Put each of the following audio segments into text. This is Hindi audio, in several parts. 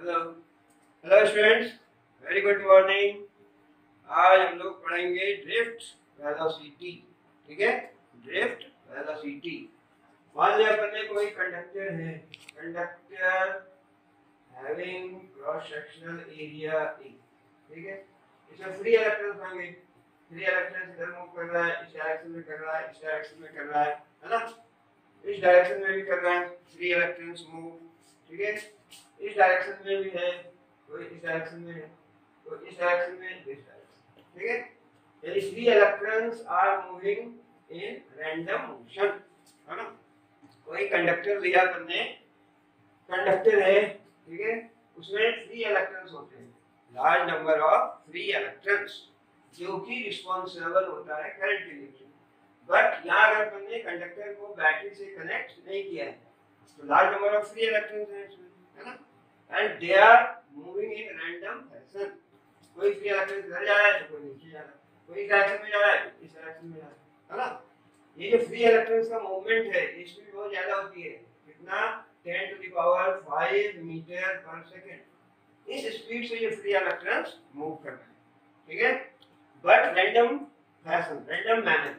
Hello hello students, very good morning. आज हम लोग पढ़ेंगे ड्रिफ्ट वेलोसिटी। ठीक है, ड्रिफ्ट वेलोसिटी। मान लिया अपन ने कोई कंडक्टर है, conductor having cross sectional area A. ठीक है, इसमें फ्री इलेक्ट्रॉन्स होंगे। फ्री इलेक्ट्रॉन्स इधर मूव कर रहा है, इस डायरेक्शन में कर रहा है, इस डायरेक्शन में कर रहा है ना, इस डायरेक्शन में भी कर रहा है फ्री इलेक्ट्रॉन्स मूव। ठीक है, इस डायरेक्शन में भी है, कोई इस डायरेक्शन में है, कोई इस डायरेक्शन में, इस डायरेक्शन। ठीक है, यानी free electrons are moving in random motion, है ना। कोई कंडक्टर लिया हमने, कंडक्टर है, ठीक है, उसमें फ्री इलेक्ट्रॉन्स होते हैं, large number of free electrons, जो कि रिस्पांसिबल होता है करंट के लिए। बट यहाँ अगर हमने कंडक्टर को बैटरी से कनेक्ट नहीं किया है तो large number of free electrons हैं इसमें, है ना, and they are moving in random fashion. कोई फ्री इलेक्ट्रॉन इधर जा रहा है तो कोई नीचे जा रहा है, कोई इस डायरेक्शन में जा रहा है तो इस डायरेक्शन में जा रहा है ना। ये जो फ्री इलेक्ट्रॉन्स का मूवमेंट है ये स्पीड बहुत ज्यादा होती है, कितना 10 टू द पावर 5 मीटर पर सेकंड। इस स्पीड से ये फ्री इलेक्ट्रॉन्स मूव कर रहे हैं। ठीक है, but random fashion, random manner.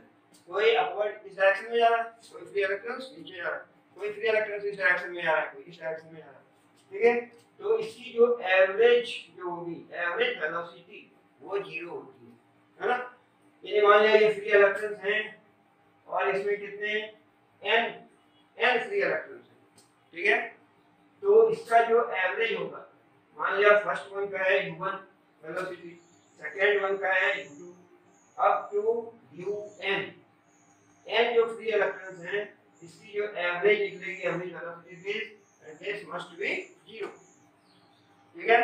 कोई अपवर्ड इस डायरेक्शन में जा रहा है, कोई फ्री इलेक्ट्रॉन्स नीचे जा रहा है, कोई फ्री इलेक्ट्रॉन्स इस डायरेक्शन में जा रहा है, कोई इस डायरेक्शन में जा रहा है। ठीक है, तो इसकी जो एवरेज जो होगी, एवरेज वेलोसिटी, वो 0 होती है ना। ये मान लिया ये फ्री इलेक्ट्रॉन्स हैं और इसमें कितने n फ्री इलेक्ट्रॉन्स हैं। ठीक है, तो इसका जो एवरेज होगा, मान लिया फर्स्ट वन का है u1 वेलोसिटी, सेकंड वन का है u2 up to un। n जो फ्री इलेक्ट्रॉन्स हैं इसकी जो एवरेज निकलेगी, average velocity is and this must be 0। ठीक है,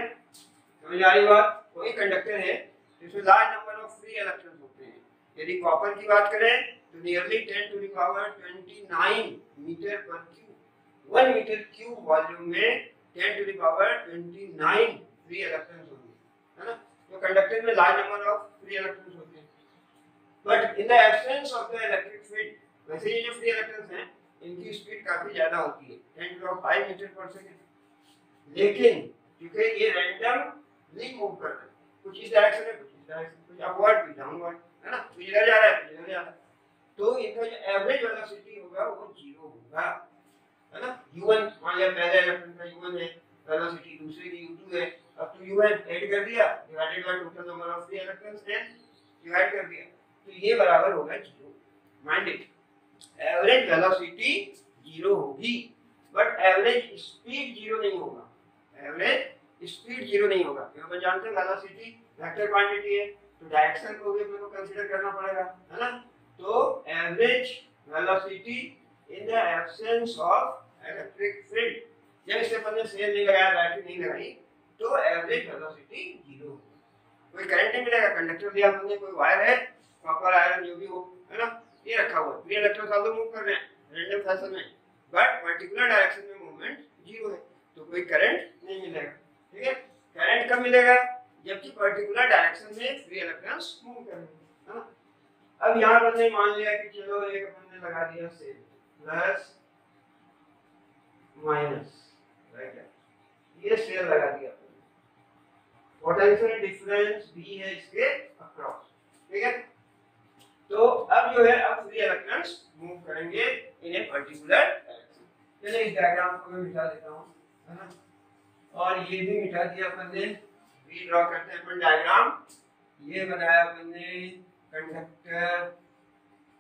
समझ आ रही बात। कोई कंडक्टर है जिसमें large number of free electrons होते हैं। यदि कॉपर की बात करें तो nearly 10 to the power 29 metre पर क्यूब, 1 मीटर क्यूब वॉल्यूम में 10 to the power 29 free electrons होंगे, है ना। तो कंडक्टर में large number of free electrons होते हैं, but in the absence of the electric field, वैसे ये जो फ्री इलेक्ट्रॉन्स हैं इनकी स्पीड काफी ज्यादा होती है, 10 टू द पावर 5 मीटर पर सेकंड। लेकिन क्योंकि ये रैंडमली मूव कर रहे हैं, कुछ इस डायरेक्शन में, कुछ इस डायरेक्शन, कुछ अपवर्ड, कुछ डाउनवर्ड, है ना, कुछ इधर जा रहा है, कुछ इधर जा रहा है, तो इनका जो एवरेज वेलोसिटी होगा वो 0 होगा, है ना। u1 मान लिया पहले इलेक्ट्रॉन का u1 है, वेलोसिटी दूसरे की u2 है, अब तो un ऐड कर दिया divided by total number of free electrons है, डिवाइड कर दिया, तो ये बराबर होगा 0। माइंड इट, एवरेज वेलोसिटी 0 होगी बट एवरेज स्पीड 0 नहीं होगा। एवरेज स्पीड 0 नहीं होगा क्योंकि हम जानते हैं वेलोसिटी वेक्टर क्वांटिटी है, तो डायरेक्शन को भी अपने को कंसीडर करना पड़ेगा, है ना। तो average velocity in the absence of electric field, जब इससे अपन ने सेल नहीं लगाया, बैटरी नहीं लगाई, तो एवरेज वेलोसिटी 0 होगी। कोई करंट नहीं मिलेगा, कंडक्टर लिया अपन ने, कोई वायर है, कॉपर आयरन जो भी हो, है ना, ये रखा हुआ है, फ्री इलेक्ट्रॉन्स आल्सो मूव कर रहे हैं रैंडम फैशन में, बट पर्टिकुलर डायरेक्शन में मूवमेंट 0 है, तो कोई करंट नहीं मिलेगा। ठीक है, करंट कब मिलेगा, जबकि पर्टिकुलर डायरेक्शन में फ्री इलेक्ट्रॉन्स मूव कर रहे हैं, है ना। अब यहाँ पर ने मान लिया कि चलो एक अपन ने लगा दिया सेल प्लस माइनस, राइट, ये सेल लगा दिया अपन, पोटेंशियल डिफरेंस भी है इसके अक्रॉस। ठीक है, तो अब जो है अब फ्री इलेक्ट्रॉन्स मूव करेंगे इन ए पर्टिकुलर डायरेक्शन। चलिए इस डायग्राम को मैं मिटा देता हूँ, है ना, और ये भी मिटा दिया अपन ने। वी ड्रॉ करते हैं अपन डायग्राम। ये बनाया अपन ने कंडक्टर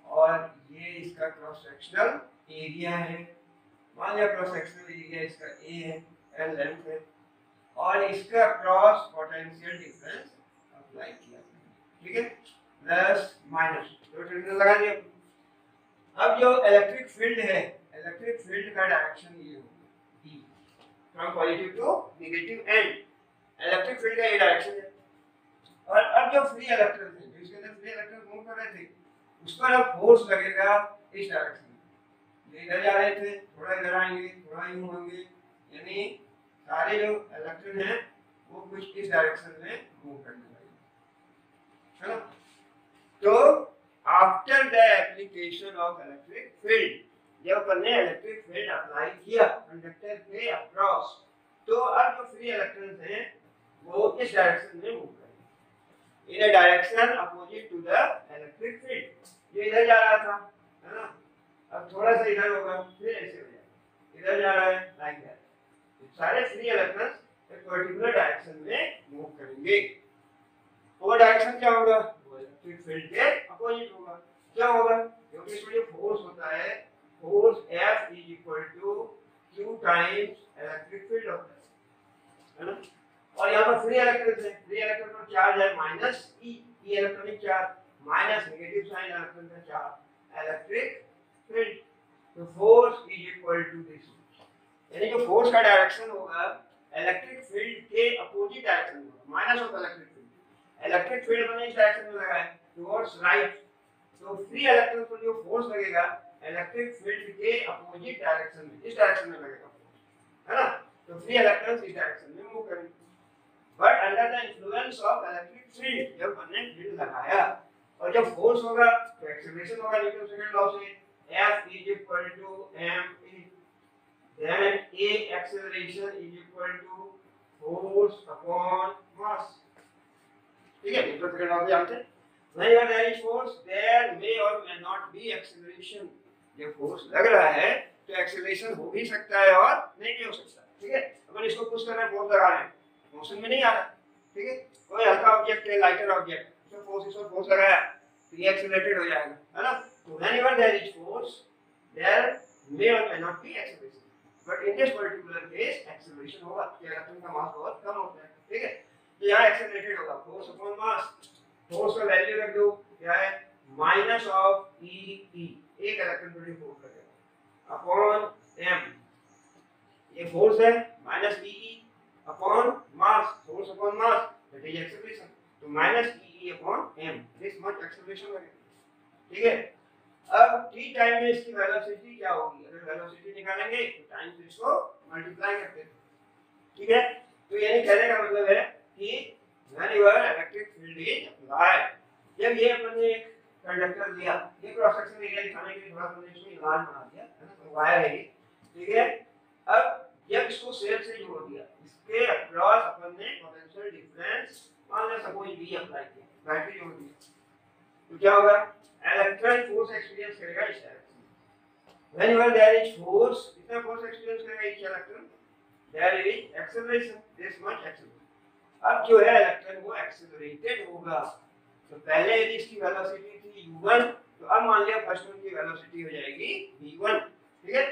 और ये इसका क्रॉस सेक्शनल एरिया है, मान लिया क्रॉस सेक्शनल एरिया इसका ए है, एल लेंथ है, और इसका क्रॉस पोटेंशियल डिफरेंस अप्लाई किया। ठीक है, प्लस माइनस दो टर्मिनल लगा दिया। अब जो इलेक्ट्रिक फील्ड है, इलेक्ट्रिक फील्ड का डायरेक्शन ये होगा E, from positive to negative and, electric field का ये डायरेक्शन है। और अब जो फ्री इलेक्ट्रॉन है, जिसके अंदर फ्री इलेक्ट्रॉन मूव कर रहे थे, उस पर अब फोर्स लगेगा इस डायरेक्शन में, ये इधर जा रहे थे, थोड़ा इधर आएंगे, थोड़ा यूं होंगे, यानी सारे जो इलेक्ट्रॉन हैं वो कुछ इस डायरेक्शन में मूव करने वाले, है ना। तो after the application of electric field, जब अपन ने इलेक्ट्रिक फील्ड अप्लाई किया कंडक्टर के अक्रॉस, तो अब जो फ्री इलेक्ट्रॉन्स हैं वो इस डायरेक्शन में मूव करेंगे, in a direction opposite to the electric field. ये इधर जा रहा था, है ना, अब थोड़ा सा इधर होगा, फिर ऐसे हो जाएगा, इधर जा रहा है लाइक दैट। सारे फ्री इलेक्ट्रॉन्स एक पर्टिकुलर डायरेक्शन में मूव करेंगे। वो डायरेक्शन क्या होगा, वो इलेक्ट्रिक फील्ड के अपोजिट होगा। क्या होगा, क्योंकि इसमें जो फोर्स होता है, force F is equal to Q times electric field होता है ना। और यहाँ पर फ्री इलेक्ट्रॉन है, फ्री इलेक्ट्रॉन पर चार्ज है minus E, E electronic charge, minus negative sign electron का चार्ज, इलेक्ट्रिक फील्ड। तो force is equal to this, यानी जो फोर्स का डायरेक्शन होगा इलेक्ट्रिक फील्ड के अपोजिट डायरेक्शन होगा, minus of electric field. Electric field मैंने इस डायरेक्शन में लगा है, टुवर्ड्स राइट, तो फ्री इलेक्ट्रॉन पर जो फोर्स लगेगा इलेक्ट्रिक फील्ड के अपोजिट डायरेक्शन में, इस डायरेक्शन में लगेगा फोर्स, है ना। तो फ्री इलेक्ट्रॉन्स इस डायरेक्शन में मूव करेंगे, but under the influence of electric field. जब हमने फील्ड लगाया और जब फोर्स होगा तो एक्सेलरेशन होगा न्यूटन सेकंड लॉ से, F is equal to ma, then A acceleration is equal to force upon mass। ठीक है, न्यूटन सेकंड लॉ जानते हैं। Whenever there is force, there may or may not be acceleration। जब फोर्स लग रहा है तो एक्सेलरेशन हो भी सकता है और नहीं भी हो सकता, ठीक है। अपन इसको पुश कर रहे हैं, फोर्स लगा रहे हैं, मोशन में नहीं आ रहा, ठीक है। कोई हल्का ऑब्जेक्ट है, लाइटर ऑब्जेक्ट, उसमें फोर्स लगाया तो ये एक्सेलरेटेड हो जाएगा, है ना। तो whenever there is force, there may or may not be acceleration, but in this particular case acceleration होगा, इलेक्ट्रॉन का मास बहुत कम होता है, ठीक है। तो यहाँ एक्सेलरेटेड होगा, फोर्स अपॉन मास। फोर्स का वैल्यू रख दो, क्या है, माइनस ऑफ ई, एक इलेक्ट्रॉन पर फोर्स लगेगा, अपॉन m, ये फोर्स है, minus E upon mass, force upon mass, that is acceleration. तो minus E upon m, this much acceleration लगेगा, ठीक है। अब t टाइम में इसकी वेलोसिटी क्या होगी, अगर वेलोसिटी निकालेंगे तो टाइम से इसको मल्टीप्लाई करते हैं, ठीक है। तो यानी कहने का मतलब है कि whenever electric field is applied, जब ये अपन ने एक कंडक्टर लिया, ये क्रॉस सेक्शन एरिया दिखाने के लिए थोड़ा हमने इसको इलाज बना दिया, है ना, तो वायर है ये, ठीक है। अब जब इसको सेल से जोड़ दिया, इसके अक्रॉस अपन ने पोटेंशियल डिफरेंस मान लो सपोज V अप्लाई किया, बैटरी जोड़ दी, तो क्या होगा, इलेक्ट्रॉन फोर्स एक्सपीरियंस करेगा इस डायरेक्शन में। whenever there is force, कितना फोर्स एक्सपीरियंस करेगा इस electron, there is acceleration, this much acceleration। अब जो है इलेक्ट्रॉन वो एक्सेलरेटेड होगा। तो पहले यदि इसकी वेलोसिटी थी u1, तो अब मान लिया फर्स्ट वन की वेलोसिटी हो जाएगी v1, ठीक है,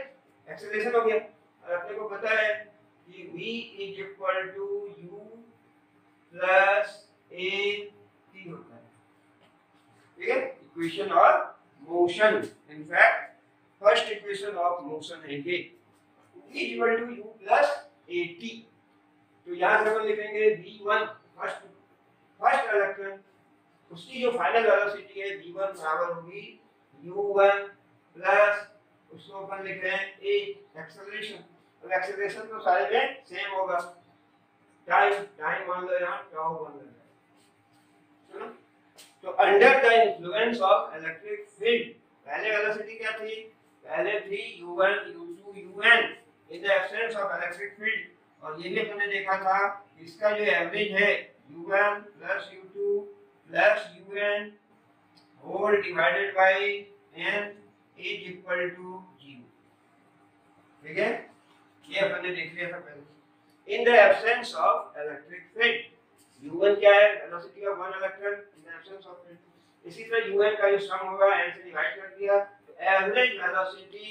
एक्सेलरेशन हो गया। और अपने को पता है कि v is equal to u plus a t होता है, ठीक है, equation of motion. In fact first equation of motion है ये, v is equal to u plus at। तो यहाँ से हम लिखेंगे v1, फर्स्ट इलेक्ट्रॉन, उसकी जो फाइनल वेलोसिटी है v1 बराबर होगी u1 प्लस उसको अपन लिख रहे हैं a, एक्सेलरेशन। अब एक्सेलरेशन तो सारे में सेम होगा, टाइम मान लो यहाँ tau मान लो, है ना। तो under the influence of electric field, पहले वेलोसिटी क्या थी, पहले थी u1 u2 un in the absence of electric field. और ये भी हमने देखा था इसका जो एवरेज है u1 plus u2 plus un whole divided by n is equal to 0, ठीक है, ये अपन ने देख लिया था पहले। इन the absence of electric field, u1 क्या है, velocity of one electron in the absence of field. इसी तरह un का जो सम होगा n से डिवाइड कर दिया, तो average velocity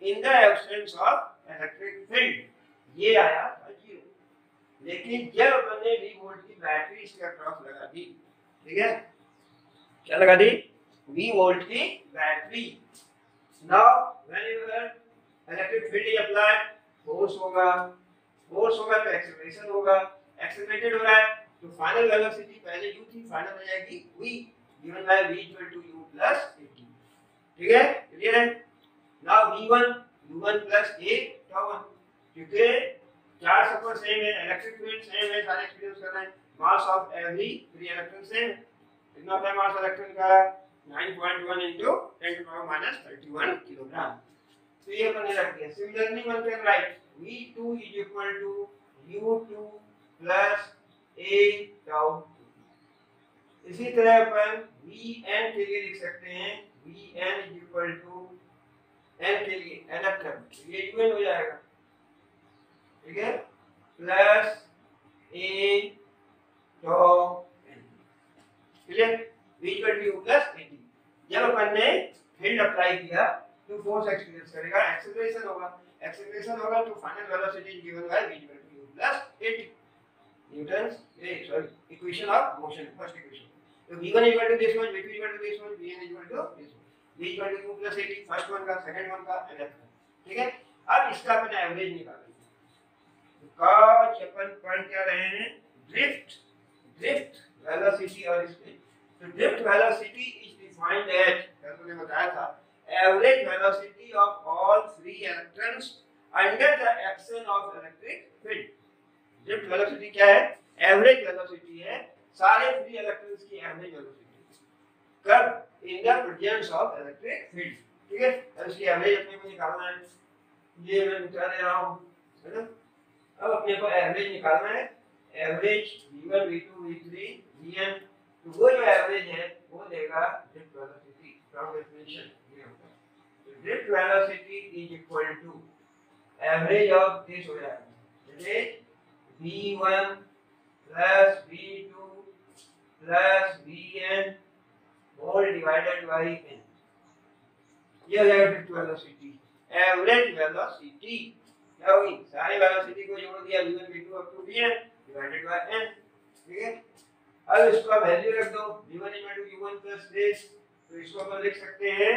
in the absence of electric field ये आया 0। लेकिन जब हमने V वोल्ट की बैटरी इसके अक्रॉस लगा दी, ठीक है, क्या लगा दी, V वोल्ट की battery, now whenever electric field is applied, force होगा तो एक्सेलरेशन होगा, एक्सेलरेटेड हो रहा है तो फाइनल वेलोसिटी पहले u थी, फाइनल हो जाएगी v, given by v equal to u plus at, ठीक है, क्लियर है। Now v1 u1 plus a tau 1, क्योंकि चार्ज सब सेम है, इलेक्ट्रिक फील्ड सेम है, सारे एक्सपीरियंस कर रहे हैं, mass of every free electron same, कितना है मास इलेक्ट्रॉन का 9.1 into 10 to the power minus 31 kilogram. तो ये अपन ने रख दिया। Similarly one can write v2 is equal to u2 plus a tau 2। इसी तरह अपन vn के लिए लिख सकते हैं vn is equal to n के लिए nth टर्म ये un हो जाएगा, ठीक है, plus a tau n, clear. v equal to u plus at। जब अपन ने फील्ड अप्लाई किया तो फोर्स एक्सपीरियंस करेगा, एक्सेलरेशन होगा तो final velocity is given by v equal to u plus at, Newton's equation of motion, first equation. तो v1 equal to this one, v2 equal to this one, vn equal to this one, v equal to u plus at, first one का, सेकंड वन का, nth का, ठीक है। अब इसका अपन एवरेज निकालेंगे। तो काज अपन पढ़ क्या रहे हैं, ड्रिफ्ट वेलोसिटी और स्पीड। तो drift velocity is defined as, कल मैंने बताया था, average velocity of all free electrons under the action of electric field. Drift velocity क्या है, एवरेज वेलोसिटी है सारे फ्री इलेक्ट्रॉन्स की एवरेज वेलोसिटी, कब, in the presence of electric field, ठीक है। अब इसकी एवरेज अपने को निकालना है, ये मैं निकाल दे रहा हूं, है ना। अब अपने को एवरेज निकालना है, average v1 v2 v3 vn, तो वो जो एवरेज है वो देगा ड्रिफ्ट वेलोसिटी फ्रॉम डेफिनेशन, ये होगा। तो drift velocity is equal to average of this हो जाएगा, that is v1 plus v2 plus vn whole divided by n, ये हो जाएगा ड्रिफ्ट वेलोसिटी। एवरेज वेलोसिटी क्या होगी, सारी वेलोसिटी को जोड़ दिया v1 v2 up to vn divided by n, ठीक है। अब इसका वैल्यू रख दो, v1 u1 प्लस दिस, तो इसको अपन लिख सकते हैं,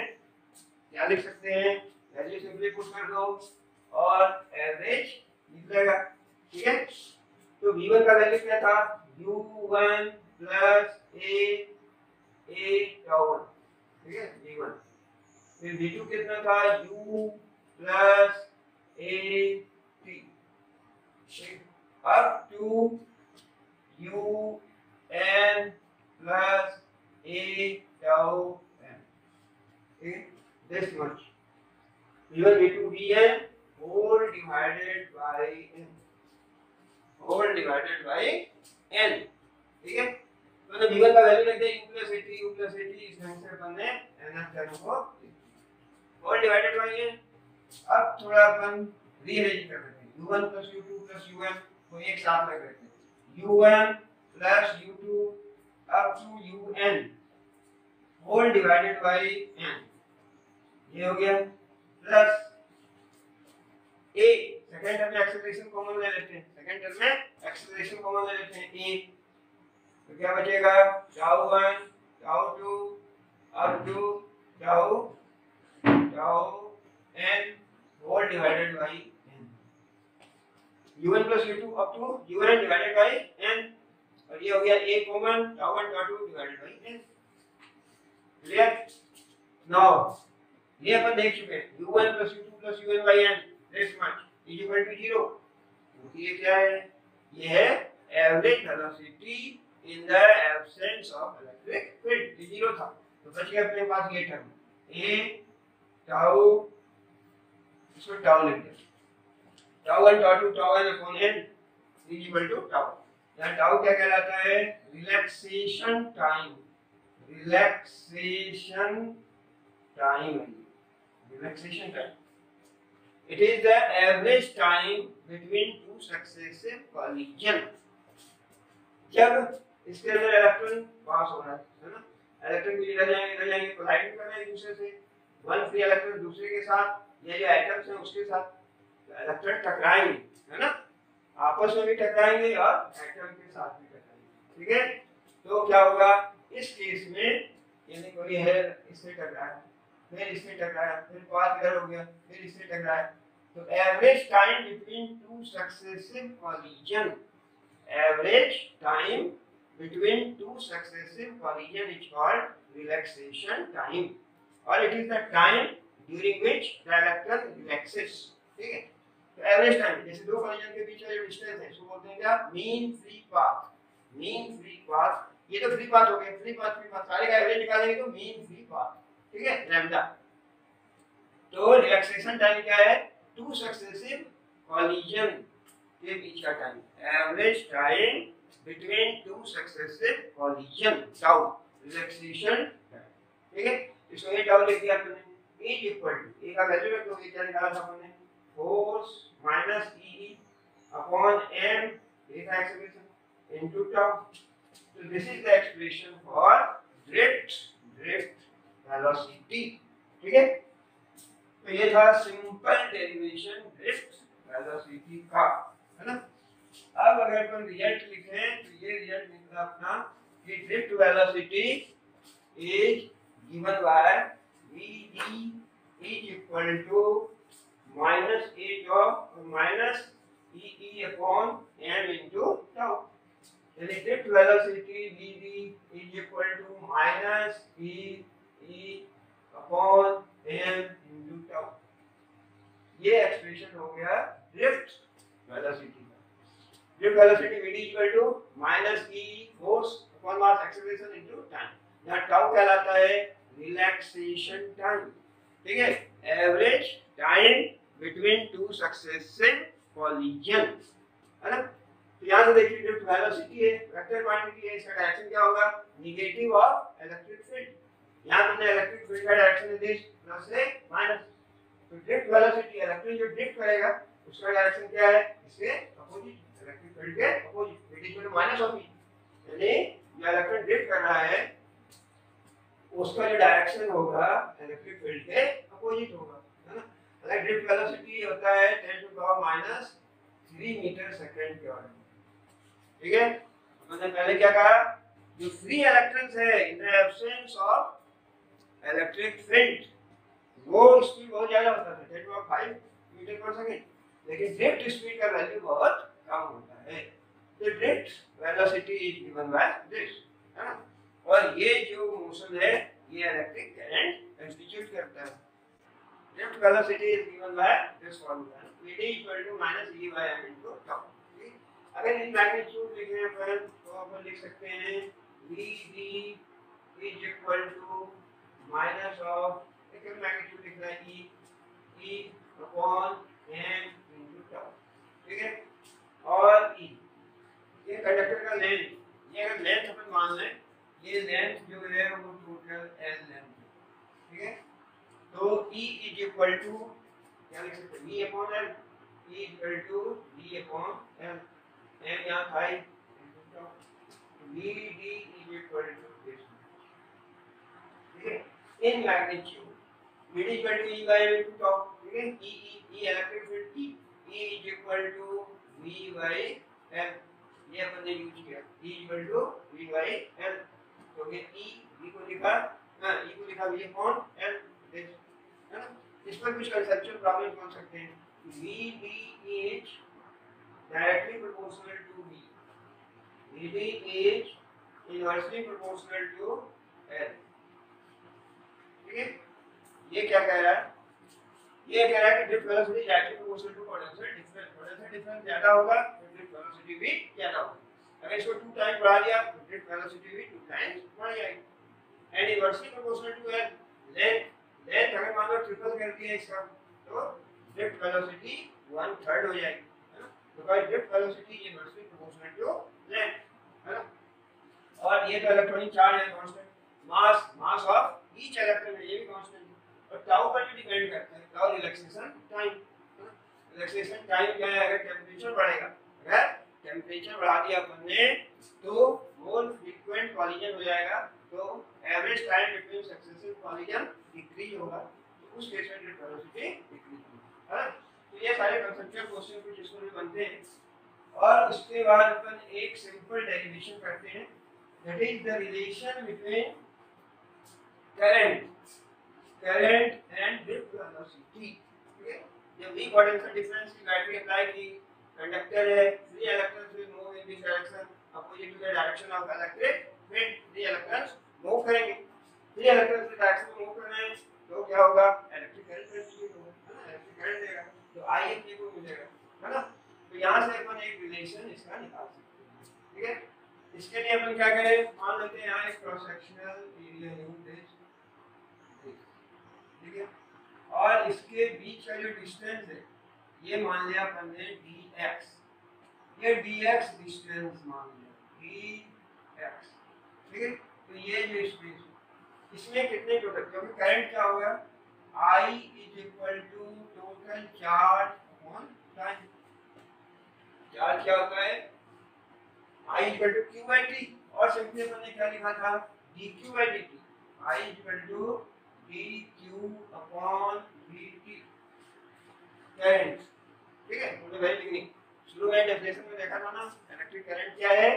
क्या लिख सकते हैं, वैल्यू सिंपली पुट कर दो और एवरेज निकलेगा, ठीक है। तो v1 का वैल्यू क्या था, u1 प्लस a tau 1, ठीक है, v1। फिर v2 कितना था, u plus a t, up to un plus a tau n, okay, this much, v1 v2 vn whole divided by n, whole divided by n, ठीक है। मतलब v1 का वैल्यू रख दे u plus at इस ढंग से अपन ने nth टर्म को whole divided by n। अब थोड़ा अपन रीअरेंज कर देते हैं, u1 plus u2 plus un को एक साथ रख देते हैं, u1 plus u2 up to un whole divided by n, ये हो गया, प्लस a, सेकंड टर्म में एक्सेलरेशन कॉमन ले लेते हैं, सेकंड टर्म में एक्सेलरेशन कॉमन ले लेते हैं a, तो क्या बचेगा, tau 1 tau 2 up to tau n whole divided by n, u1 plus u2 up to un divided by n, और ये हो गया a common tau 1 tau 2 divided by n, clear. Now ये अपन देख चुके हैं, u1 plus u2 plus un by n this much is equal to 0, क्योंकि ये क्या है, ये है average velocity in the absence of electric field, ये 0 था, तो बच गया अपने पास ये टर्म a tau, इसको tau लिख दे, tau 1 tau 2 tau n upon n is equal to tau। यहाँ tau क्या कहलाता है, relaxation time, relaxation time, relaxation time. It is the average time between two successive collision. जब इसके अंदर इलेक्ट्रॉन पास हो रहा है ना, इलेक्ट्रॉन भी इधर जाएंगे कोलाइड कर रहे हैं एक दूसरे से, वन फ्री इलेक्ट्रॉन दूसरे के साथ, ये जो एटम्स हैं उसके साथ इलेक्ट्रॉन टकराएंगे, है ना, आपस में भी टकराएंगे और एटम के साथ भी टकराएंगे, ठीक है। तो क्या होगा इस केस में, यानी कोई है इससे टकराया, फिर इसमें टकराया, फिर पाथ इधर हो गया, फिर इससे टकराया, तो average time between two successive collision, average time between two successive collision is called relaxation time, और it is the time during which the electron relaxes, ठीक है। तो एवरेज टाइम, जैसे दो कॉलिजन के बीच का जो डिस्टेंस है उसको बोलते हैं क्या, mean free path, mean free path, ये तो फ्री पाथ हो गया, फ्री पाथ सारे का एवरेज निकालेंगे तो मीन फ्री पाथ, ठीक है, लैम्डा। तो रिलैक्सेशन टाइम क्या है, टू सक्सेसिव कॉलिजन, के बीच का time, average time between two successive collision, tau relaxation time. ठीक है, इसको ये टाउ लिख दिया आपने, इज इक्वल टू, ए का वैल्यू रख दो, क्या निकाला था हमने, force minus E upon M, a का एक्सेलरेशन इनटू टाउ। तो this is the expression for drift velocity. ठीक है, तो ये था सिंपल डेरिवेशन ड्रिफ्ट वेलोसिटी का, है ना। अब अगर अपन रिजल्ट लिखें तो ये रिजल्ट निकला अपना कि drift velocity is given bye vd is equal to minus h of minus e upon m into tau। यानी drift velocity vd is equal to minus e upon m into tau। ये एक्सप्रेशन हो गया ड्रिफ्ट वेलोसिटी का। Drift velocity vd equal to minus e force upon mass acceleration into time. यहाँ टाउ कहलाता है रिलैक्सेशन टाइम। ठीक है, average time between two successive collision, है ना। तो यहाँ से देखिए ड्रिफ्ट वेलोसिटी है, वेक्टर क्वांटिटी है, इसका डायरेक्शन क्या होगा, नेगेटिव ऑफ इलेक्ट्रिक फील्ड। यहाँ हमने इलेक्ट्रिक फील्ड का डायरेक्शन निर्देश प्लस से माइनस। तो ड्रिफ्ट वेलोसिटी, इलेक्ट्रॉन जो ड्रिफ्ट करेगा उसका डायरेक्शन क्या है, इसके अपोजिट, इलेक्ट्रिक फील्ड के opposite, it is minus of E. यानी जो इलेक्ट्रॉन ड्रिफ्ट कर रहा है उसका जो डायरेक्शन होगा इलेक्ट्रिक फील्ड के अपोजिट होगा, है ना। अगर ड्रिफ्ट वेलोसिटी होता है 10 to power minus 3 metre second के ऑर्डर। ठीक है, मैंने पहले क्या कहा, जो फ्री इलेक्ट्रॉन्स है इन the absence of electric field वो स्पीड बहुत ज्यादा होता है 10 टू पावर 5 मीटर पर सेकंड, लेकिन ड्रिफ्ट स्पीड का वैल्यू बहुत कम होता है। तो drift velocity is given by this, है ना। और ये जो मोशन है ये इलेक्ट्रिक करंट इंस्टिट्यूट करता है। Drift velocity is given by this formula, vd equal to minus e by m into tau। अगर इन मैग्नीट्यूड लिखें अपन तो अपन लिख सकते हैं vd is equal to minus of, एक मैग्नीट्यूड लिखना है e upon m into tau। ठीक है, और e ये कंडक्टर का लेंथ, ये अगर लेंथ अपन मान लें, ये लेंथ जो है वो टोटल l लेंथ है। ठीक है, तो E इज इक्वल टू क्या लिख सकते हैं, V upon L, E equal to V upon L, M यहाँ था ही, VD is equal to this. ठीक है, इन magnitude VD equal to E by M into tau। ठीक है, E electric field E is equal to V by L, ये अपन ने यूज किया, E equal to V by L। तो ये E को लिखा, E को लिखा V अपॉन L, है ना। इस पर कुछ कंसेप्चुअल प्रॉब्लम बन सकते हैं। VD is directly proportional to V, VD is inversely proportional to L। ठीक है, ये क्या कह रहा है, ये कह रहा है कि drift velocity directly proportional to potential difference, potential difference ज्यादा होगा तो ड्रिफ्ट वेलोसिटी भी ज्यादा होगी। अगर इसको 2 टाइम बढ़ा दिया तो ड्रिफ्ट वेलोसिटी भी 2 टाइम्स बढ़ जाएगी। And inversely proportional to L, length अगर मान लो ट्रिपल कर दिया इसका तो ड्रिफ्ट वेलोसिटी 1/3 हो जाएगी, है ना। Because drift velocity is inversely proportional to length, है ना। और ये तो इलेक्ट्रॉनिक चार्ज है constant, mass of each electron है ये भी कांस्टेंट है। और टाउ पर भी डिपेंड करता है, tau relaxation time, relaxation time क्या है, अगर टेंपरेचर बढ़ेगा, अगर टेंपरेचर बढ़ा दिया अपन ने तो मोर फ्रीक्वेंट कॉलिजन हो जाएगा, तो average time between successive collision decrease होगा, तो उस केस में ड्रिफ्ट वेलोसिटी डिक्रीज होगी, है ना। तो ये सारे कंसेप्चुअल क्वेश्चन कुछ इसको भी बनते हैं। और उसके बाद अपन एक सिंपल डेरिवेशन करते हैं, that is the relation between current and drift velocity. ठीक है, जब V पोटेंशियल डिफरेंस की बैटरी अप्लाई की, कंडक्टर है, free electrons will move in this direction opposite to the direction of electric field, free electrons move करेंगे, फ्री इलेक्ट्रॉन्स की डायरेक्शन में मूव कर रहे हैं तो क्या होगा, इलेक्ट्रिक करंट ट्रांसमिट होगा, है ना, इलेक्ट्रिक करंट देगा तो I अपने को मिलेगा, है ना। तो यहां से अपन एक रिलेशन इसका निकाल सकते हैं। ठीक है, इसके लिए अपन क्या करें, मान लेते हैं यहां एक क्रॉस सेक्शनल एरिया है दिस, ठीक है, और इसके बीच का जो डिस्टेंस है ये मान लिया अपन ने dx, ये dx डिस्टेंस मान लिया dx, ठीक है। तो ये जो स्पेस इसमें कितने टोटल, क्योंकि करंट क्या होगा I is equal to total charge upon time. Charge क्या होता है I equal to q by t, और सिंपली अपन ने क्या लिखा था dq by dt, I equal to dq upon dt current, ठीक है। मतलब वेरी बिगिनिंग शुरू में डेफिनेशन में देखा था ना इलेक्ट्रिक करंट क्या है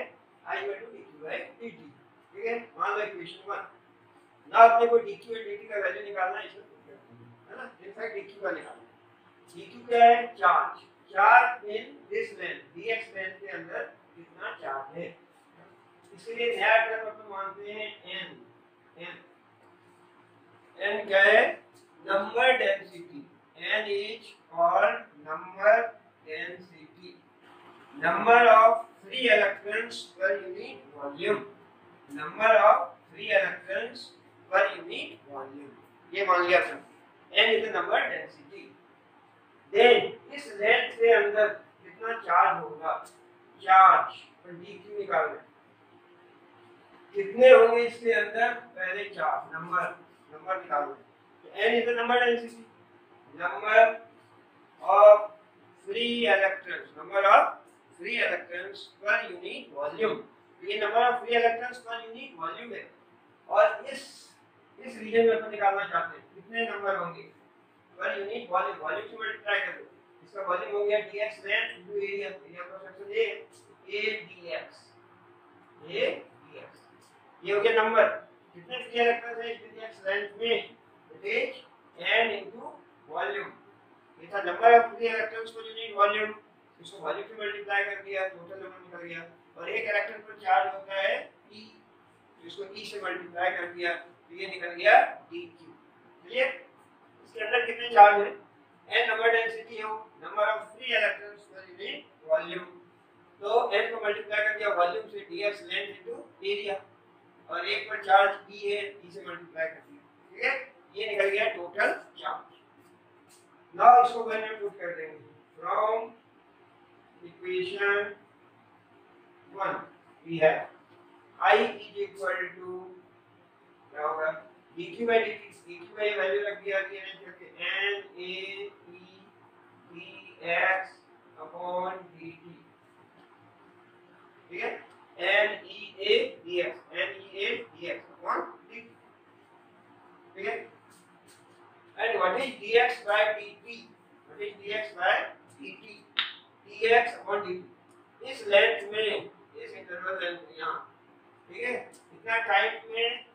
I equal to dq by dt, ठीक है। मान लो इक्वेशन 1 ना अपने को dq और dt का वैल्यू निकालना है, इसमें है ना, इनफैक्ट dq का निकालना है। dq क्या है charge, charge in this length dx length के अंदर कितना चार्ज है, इसलिए नया टर्म अपन मानते हैं n। n क्या है number density, n is called number density, number of free electrons per unit volume, number of free electrons per unit volume, ये मान लिया अपन n is the number density. Then इस लेंथ के अंदर कितना चार्ज होगा, चार्ज और dq निकालना है, कितने होंगे इसके अंदर, पहले चार्ज नंबर निकालना है। तो n is the number density, number of free electrons, number of free electrons per unit volume, ये number of free electrons per unit volume है। और इस रीजन में अपन निकालना चाहते हैं कितने नंबर होंगे पर यूनिट वॉल्यूम, वॉल्यूम से मल्टीप्लाई कर दो, इसका वॉल्यूम हो गया dx length into area, area cross section a dx, ये हो गया नंबर, कितने फ्री इलेक्ट्रॉन्स है इस dx लेंथ में, it is n into volume, ये था number of free electrons per unit volume, इसको वॉल्यूम से मल्टीप्लाई कर दिया, टोटल नंबर निकल गया। और एक इलेक्ट्रॉन पर चार्ज होता है e, तो इसको e से मल्टीप्लाई कर दिया, तो ये निकल गया dq, क्लियर। इसके अंदर कितने चार्ज है, n नंबर डेंसिटी हो, number of free electrons per unit volume, तो n को मल्टीप्लाई कर दिया वॉल्यूम से dx लेंथ इनटू एरिया, और एक पर चार्ज e है, e से मल्टीप्लाई कर दिया, ठीक है। ये निकल गया टोटल चार्ज। नाउ इसको वैल्यू पुट कर देंगे from equation 1 we have I is equal to क्या होगा dq by dt, dq by value रख दिया कि n a e dx upon dt, ठीक है, n e a dx upon dt, ठीक है। And what is dx by dt, what is dx by dt, dx upon dt इस लेंथ में, इस इंटरवल लेंथ यहाँ, ठीक है, इतना टाइम में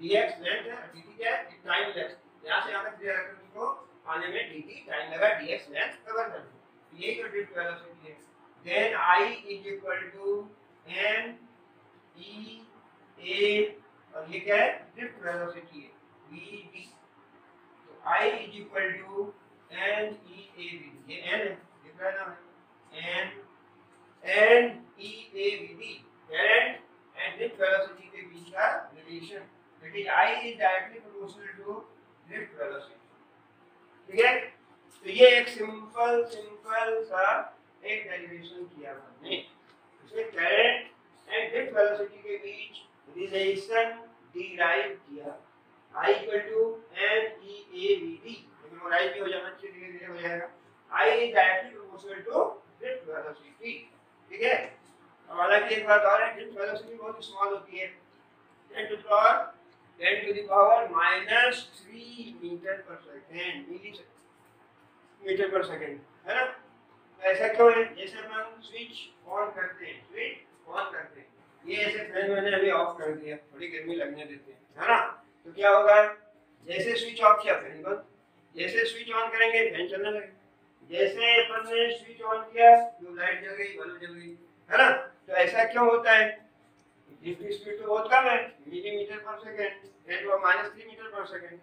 dx लेंथ है, dt क्या है टाइम लेंथ, यहाँ से यहाँ तक फ्री इलेक्ट्रॉन को आने में dt टाइम लगा, dx लेंथ कवर कर दो, ये जो ड्रिफ्ट वेलोसिटी है। Then I is equal to n e a, और ये क्या है ड्रिफ्ट वेलोसिटी है vd, तो I is equal to n e a vd, ये n है दिख रहा है ना, n e a vd current and drift velocity के बीच का relation, that is I is directly proportional to drift velocity, ठीक है। तो ये एक सिंपल सा एक डेरिवेशन किया हमने, इसमें करंट एंड ड्रिफ्ट वेलोसिटी के बीच रिलेशन डिराइव किया, I equal to n e a v d, memorise भी हो जाना चाहिए, धीरे धीरे हो जाएगा, I is directly proportional to drift velocity, ठीक है। हालांकि एक बात और है, ड्रिफ्ट वेलोसिटी बहुत स्मॉल होती है, 10 to the power minus 3 metre पर सेकंड, मीटर पर सेकंड, है ना। ऐसा क्यों है, जैसे हम स्विच ऑन करते हैं, ये ऐसे फैन मैंने अभी ऑफ कर दिया, थोड़ी गर्मी लगने देते हैं, है ना, तो क्या होगा, जैसे स्विच ऑफ किया फैन बंद, जैसे स्विच ऑन करेंगे फैन चलने लगेगा, जैसे अपन ने स्विच ऑन किया ट्यूबलाइट जल गई, बल्ब जल गई, है ना। तो ऐसा क्यों होता है, ड्रिफ्ट स्पीड तो बहुत कम है, मिलीमीटर पर सेकंड, दैट वाज -3 मीटर पर सेकंड,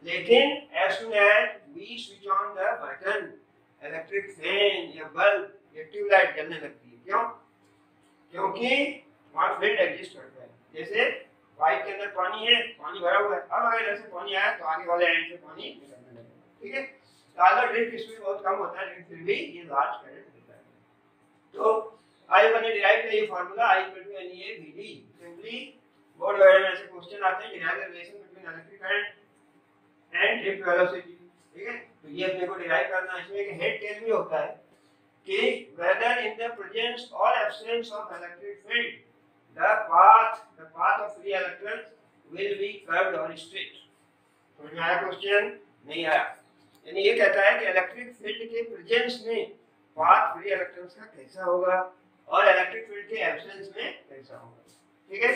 लेकिन as soon as we switch on the button, electric fan या बल्ब या ट्यूबलाइट जलने लगती है, क्यों, क्योंकि वहाँ फील्ड एग्जिस्ट करता है, जैसे पाइप के अंदर पानी है, पानी भरा हुआ है, अब अगर ऐसे पानी आया तो आगे वाले एंड से पानी निकलने लगेगा, ठीक है। तो अगर ड्रिफ्ट स्पीड बहुत कम होता है लेकिन फिर भी ये लार्ज करंट देता है। तो आज अपन ने डिराइव किया ये formula I equal to NA VD। Simply board वगैरह में ऐसे क्वेश्चन आते हैं, derive the relation between electric current and drift velocity, ठीक है। तो ये अपने को डिराइव करना है। इसमें एक हेड टेस्ट भी होता है कि whether in the presence or absence of electric field the path of free electrons will be curved or straight। समझ में आया क्वेश्चन? नहीं आया। यानी ये कहता है कि इलेक्ट्रिक फील्ड के प्रेजेंस में पाथ फ्री इलेक्ट्रॉन्स का कैसा होगा और इलेक्ट्रिक फील्ड के एब्सेंस में कैसा होगा, ठीक है।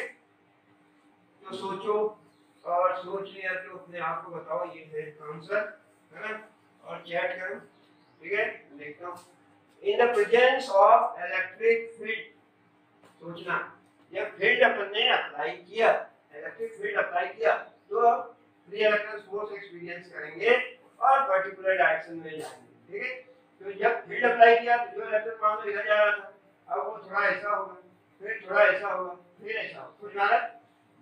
तो सोचो और सोच लिया तो अपने आप को बताओ ये है आंसर, है ना। और चैट करो, ठीक है। देखता हूँ इन the presence of electric field, सोचना जब फील्ड अपन ने अप्लाई किया, इलेक्ट्रिक फील्ड अप्लाई किया तो फ्री इलेक्ट्रॉन फोर्स एक्सपीरियंस करेंगे और पर्टिकुलर डायरेक्शन में जाएंगे, ठीक है। तो जब फील्ड अप्लाई किया तो जो इलेक्ट्रॉन मान लो इधर जा रहा था, अब वो थोड़ा ऐसा होगा, फिर थोड़ा ऐसा होगा, फिर ऐसा होगा। कुछ माना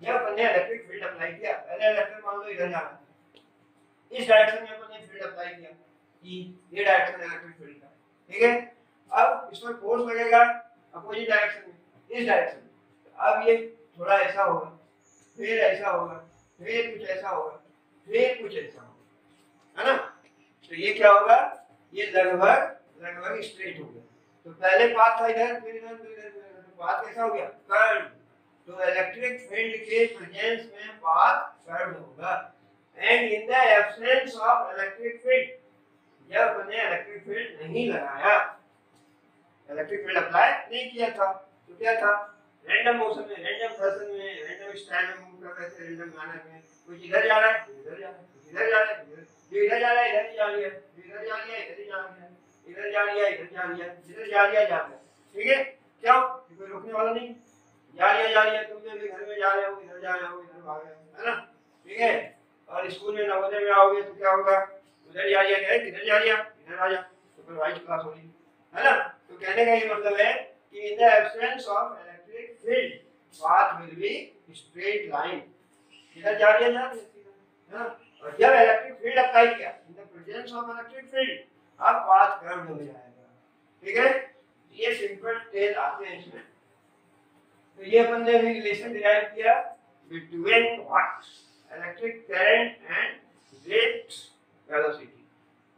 जब अपन ने इलेक्ट्रिक फील्ड अप्लाई किया, पहले इलेक्ट्रॉन मान लो इधर जा रहा था, इस डायरेक्शन में अपन ने फील्ड अप्लाई किया कि ये डायरेक्शन इलेक्ट्रिक फील्ड का, ठीक है। अब इसमें फोर्स लगेगा अपोजिट डायरेक्शन में, इस डायरेक्शन में। अब ये थोड़ा ऐसा होगा, फिर ऐसा होगा, फिर कुछ ऐसा होगा, फिर कुछ ऐसा होगा, है ना। तो ये क्या होगा, ये लगभग स्ट्रेट हो गया। तो पहले पाथ था इधर, फिर इधर, फिर इधर, तो पाथ कैसा हो गया, कर्व। तो इलेक्ट्रिक फील्ड के प्रेजेंस में पाथ कर्व होगा। And in the absence of electric field, जब हमने इलेक्ट्रिक फील्ड नहीं लगाया, इलेक्ट्रिक फील्ड अप्लाई नहीं किया था, तो क्या था, रैंडम मोशन में, रैंडम फैशन में, रैंडम स्टाइल में मूव कर रहे थे, रैंडम मैनर में। कुछ इधर जा रहा है, इधर जा रहा है, इधर जा रहा है, जो इधर जा रहा है इधर ही जा रहा है, इधर जा रहा है इधर ही जा रहा है, इधर जा रहा है इधर जा रहा है, इधर जा रहा है, ठीक है। क्यों? कोई रोकने वाला नहीं, जा रही है। तुम भी घर में जा रहे हो, इधर जा रहे हो, इधर भाग रहे हो, है ना, ठीक है। और स्कूल में नवोदय में आओगे तो क्या होगा, उधर जा रही है, किधर जा रही है, इधर आ जा, सुपरवाइज क्लास होगी, है ना। तो कहने का ये मतलब है कि इन the absence of electric field path will be straight line, इधर जा रही है, है ना। और जब इलेक्ट्रिक फील्ड अप्लाई किया, इन the presence of electric field, अब पाथ कर्व हो जाएगा, ठीक है। ये सिंपल टेल आते हैं इसमें। तो ये अपन ने भी रिलेशन डिराइव किया between what, electric current and drift velocity.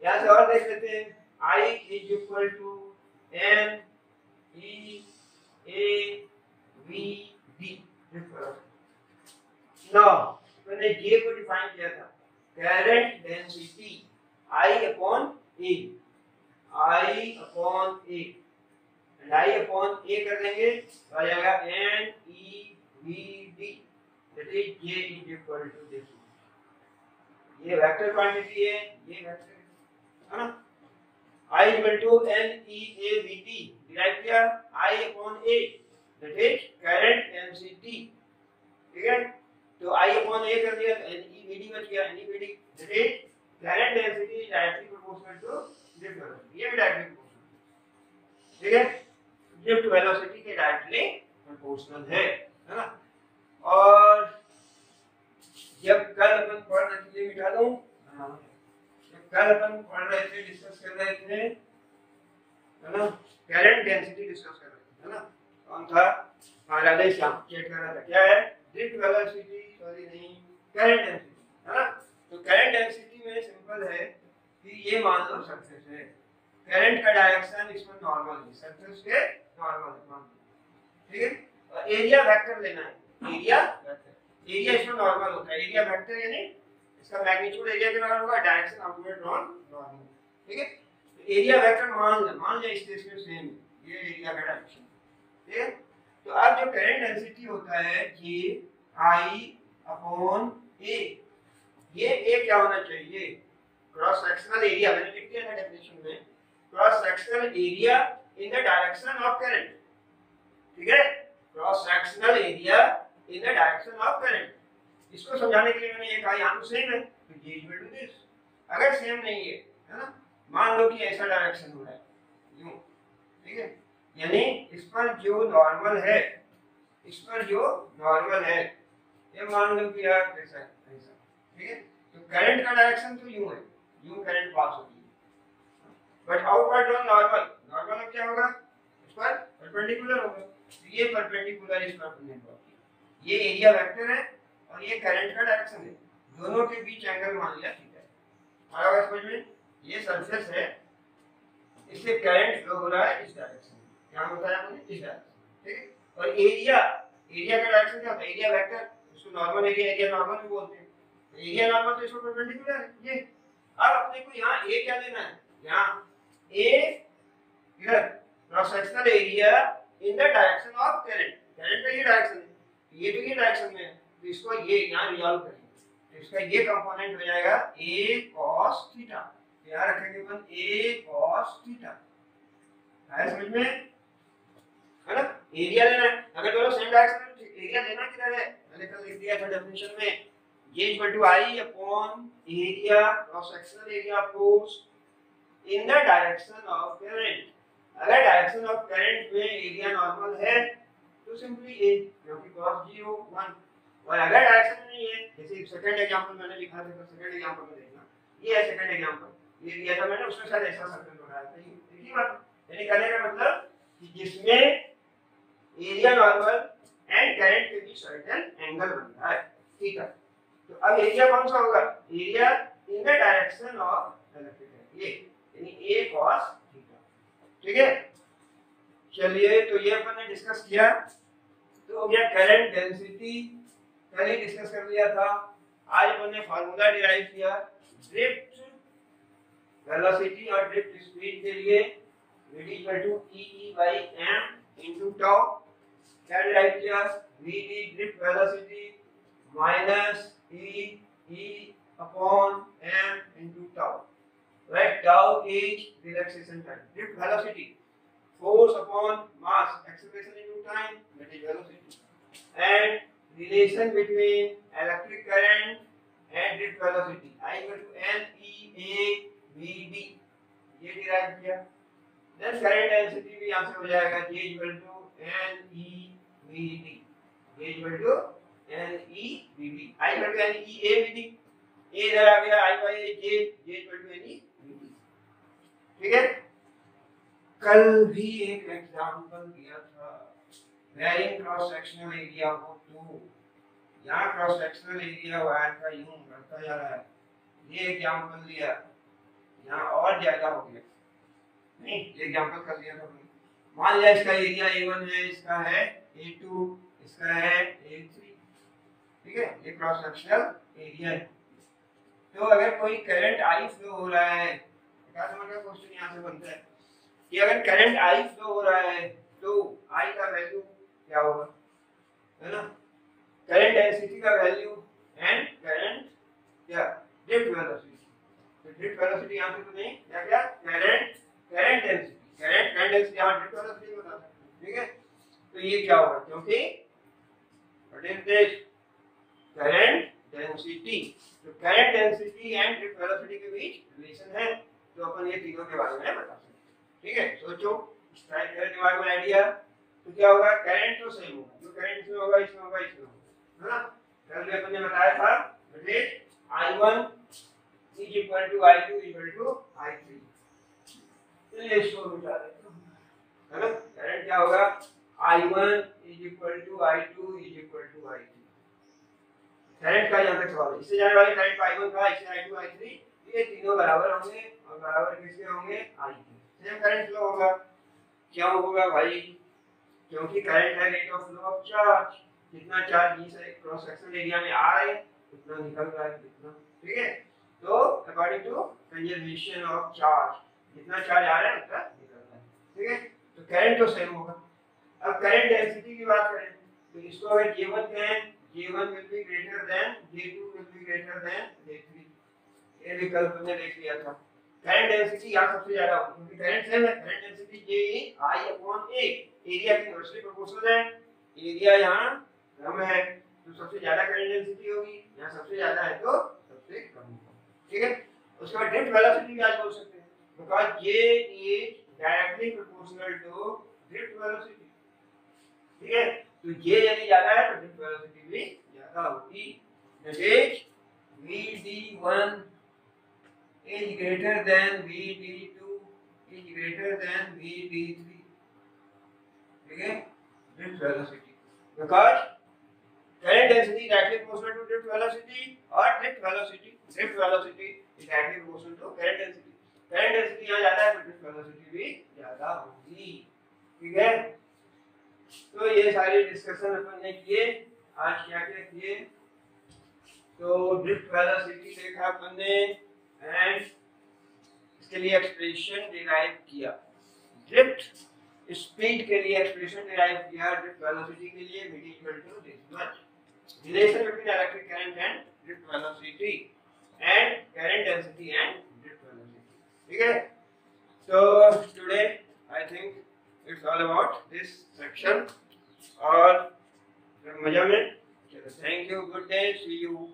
यहां से और देख लेते हैं, I is equal to M E A V D। now मैंने J को डिफाइन किया था, current density I upon A, I upon A, and I upon A कर देंगे तो आ जाएगा N E V D, that is J is equal to this। ये वेक्टर क्वांटिटी है, ये वेक्टर है ना। I equal to N E A V T derive किया, I upon A that is current density, ठीक है। तो I upon A कर दिया तो N E V D बच गया, N E V D that is current density is directly proportional to drift velocity, ये भी डायरेक्टली प्रोपोर्शनल, ठीक है। drift velocity के डायरेक्टली प्रोपोर्शनल है ना। और जब कल अपन पढ़ रहे थे, मिटा दूं, कल अपन पढ़ रहे थे, डिस्कस कर रहे थे, है ना, करंट डेंसिटी डिस्कस कर रहे थे, है ना। कौन था, हमारा शाम चेक कर रहा था, क्या है, ड्रिफ्ट वेलोसिटी, सॉरी नहीं, करंट डेंसिटी, है ना। तो करंट डेंसिटी में सिंपल है कि ये मान लो सरफेस है, करंट का डायरेक्शन इसमें नॉर्मल है, सरफेस के नॉर्मल है मान लो, ठीक है। और एरिया वेक्टर लेना है, एरिया वेक्टर, एरिया इसमें नॉर्मल होता है, एरिया वेक्टर यानी इसका मैग्नीट्यूड एरिया के बराबर होगा, डायरेक्शन आउटवर्ड नॉर्मल, ठीक है। तो एरिया वेक्टर मान ले इस केस में सेम, ये एरिया का डायरेक्शन, ठीक है। तो अब जो करंट डेंसिटी होता है J I अपॉन A, ये A क्या होना चाहिए, क्रॉस सेक्शनल एरिया, मैंने लिख दिया था डेफिनेशन में, cross sectional area in the direction of current, ठीक है। Cross sectional area in the direction of current, इसको समझाने के लिए मैंने ये कहा यहाँ तो सेम है, तो J इक्वल टू दिस। अगर सेम नहीं है ना, मान लो कि ऐसा डायरेक्शन हो रहा है यूं, ठीक है, यानी इस पर जो नॉर्मल है, इस पर जो नॉर्मल है, ये मान लो कि यार कैसा है, ऐसा, ठीक है। तो करंट का डायरेक्शन तो यूं है, यूं करंट पास होती है, but outward on normal, normal अब क्या होगा, पर परपेंडिकुलर होगा। तो ये परपेंडिकुलर इस पर हमने ड्रॉ किया। ये एरिया वेक्टर है और ये करंट का डायरेक्शन है, दोनों के बीच एंगल मान लिया थीटा है। आया समझ में? ये सरफेस है, इससे करंट फ्लो हो रहा है इस डायरेक्शन में, क्या बताया हमने, इस डायरेक्शन, ठीक है। और एरिया, एरिया का डायरेक्शन क्या होता है, एरिया वेक्टर, इसको नॉर्मल एरिया, एरिया नॉर्मल भी बोलते हैं। एरिया नॉर्मल तो इसको परपेंडिकुलर है ये। अब अपने को यहाँ ए क्या लेना है, यहाँ ए इधर cross sectional area in the direction of current, current का ये डायरेक्शन है, ये तो ये डायरेक्शन में है, तो इसको ये यहाँ रिजॉल्व करेंगे, तो इसका ये कंपोनेंट हो जाएगा a cos थीटा, यहाँ रखेंगे अपन a cos थीटा। आया समझ में, है ना। एरिया लेना है, अगर दोनों सेम डायरेक्शन में एरिया लेना किधर है, मैंने कल लिख दिया था डेफिनेशन में, J = I upon area cross sectional area of force in the direction of current. अगर डायरेक्शन ऑफ करंट में एरिया नॉर्मल है तो सिंपली a, क्योंकि cos 0 1, और अगर डायरेक्शन में नहीं है, जैसे सेकंड एग्जांपल मैंने लिखा था, सेकंड एग्जांपल में देखना, ये है सेकंड एग्जांपल, ये दिया था मैंने, उसमें शायद ऐसा सर्कल बनाया था, ठीक है बात। यानी कहने का मतलब कि जिसमें एरिया नॉर्मल एंड करंट के बीच सर्टेन एंगल बन रहा है, ठीक है। तो अब एरिया कौन सा होगा, area in the direction of electric, ये यानी a cos थीटा, ठीक है। चलिए, तो ये अपन ने डिस्कस किया, तो हो गया करंट डेंसिटी, कल ही डिस्कस कर लिया था। आज अपन ने फार्मूला डिराइव किया ड्रिफ्ट वेलोसिटी और ड्रिफ्ट स्पीड के लिए, v e/m × tau। क्या डिराइव किया, v drift velocity minus e/m × tau, right? Tau is relaxation time, drift velocity, force upon mass, acceleration into time, that is velocity, and relation between electric current and drift velocity, I equal to NEAVD, ये डिराइव किया। then current density भी यहाँ से हो जाएगा, J equal to NEVD, J equal to NEVD, I equal to NEAVD, A इधर आ गया, I by J, J equal to NEVD, ठीक है। कल भी एक एग्जांपल दिया था, वेरिंग क्रॉस सेक्शनल एरिया हो तो यहाँ क्रॉस सेक्शनल एरिया वायर का यूं बढ़ता जा रहा है, ये एग्जांपल दिया, यहाँ और ज्यादा हो गया, नहीं ये एग्जांपल कर दिया था। मान लिया इसका एरिया A1 है, इसका है A2, इसका है A3, ठीक है, ये क्रॉस सेक्शनल एरिया है। तो अगर कोई करंट I फ्लो हो रहा है, क्या समझ का क्वेश्चन यहाँ से बनता है कि अगर करंट I फ्लो हो रहा है तो I का वैल्यू क्या होगा, है ना, करंट डेंसिटी का वैल्यू एंड करंट क्या ड्रिफ्ट वेलोसिटी। तो ड्रिफ्ट वेलोसिटी यहाँ पे तो नहीं, क्या क्या करंट डेंसिटी, करंट डेंसिटी यहाँ ड्रिफ्ट वेलोसिटी बता सकते हैं, ठीक है। तो ये क्या होगा, क्योंकि what is this, current density, तो current density and drift velocity के बीच रिलेशन है, तो अपन ये तीनों के बारे में बता सकते हैं, ठीक है। सोचो, स्ट्राइक करें दिमाग में आइडिया, तो क्या होगा, करंट तो सेम होगा, जो करंट इसमें होगा इसमें होगा इसमें होगा, है ना। कल भी अपन ने बताया था that I1 is equal to I2 equal to I3, तो ये इसको मिटा देते हैं, है ना। करंट क्या होगा, I1 is equal to I2 is equal to I3, current का यहाँ तक सवाल है, इससे जाने वाले करंट I1 का, इससे I2 I3, ये तीनों बराबर होंगे और बराबर किसके होंगे, I के, सेम करंट फ्लो होगा। क्यों होगा भाई, क्योंकि करंट है rate of flow of charge, जितना चार्ज इस क्रॉस सेक्शनल एरिया में आ रहा है उतना निकल रहा है, कितना, ठीक है। तो according to conservation of charge, जितना चार्ज आ रहा है उतना निकल रहा है, ठीक है। तो करंट तो सेम होगा। अब करंट डेंसिटी की बात करें तो इसको अगर J1 कहें, J1 will be greater than J2 will be greater than J3, ये विकल्प ने देख लिया था। करंट डेंसिटी यहाँ सबसे ज्यादा होगी क्योंकि करंट सेम है, करंट डेंसिटी J(I/A), एरिया की इनवर्सली प्रोपोर्शनल है, एरिया यहाँ कम है तो सबसे ज्यादा करंट डेंसिटी होगी, यहाँ सबसे ज्यादा है तो सबसे कम होगा, ठीक है। उसके बाद ड्रिफ्ट वेलोसिटी भी आज बोल सकते हैं, because J is directly proportional to drift velocity, ठीक है। तो J यदि ज्यादा है तो ड्रिफ्ट वेलोसिटी भी ज्यादा होगी, that is Vd1 is greater than Vd2 is greater than Vd3, ठीक है, drift velocity, because current density is directly proportional to drift velocity, or drift velocity is directly proportional to current density. current density यहाँ ज्यादा है तो drift velocity भी ज्यादा होगी, ठीक है। तो ये सारी डिस्कशन अपन ने किए। आज क्या क्या किए, तो ड्रिफ्ट वेलोसिटी देखा अपन ने, एंड इसके लिए एक्सप्रेशन डिराइव किया, ड्रिफ्ट स्पीड के लिए एक्सप्रेशन डिराइव किया, ड्रिफ्ट वेलोसिटी के लिए v equal to this much, relation between electric current and drift velocity and current density and drift velocity, ठीक है। तो today I think it's all about this section, और मजा में। चलो, thank you, good day, see you.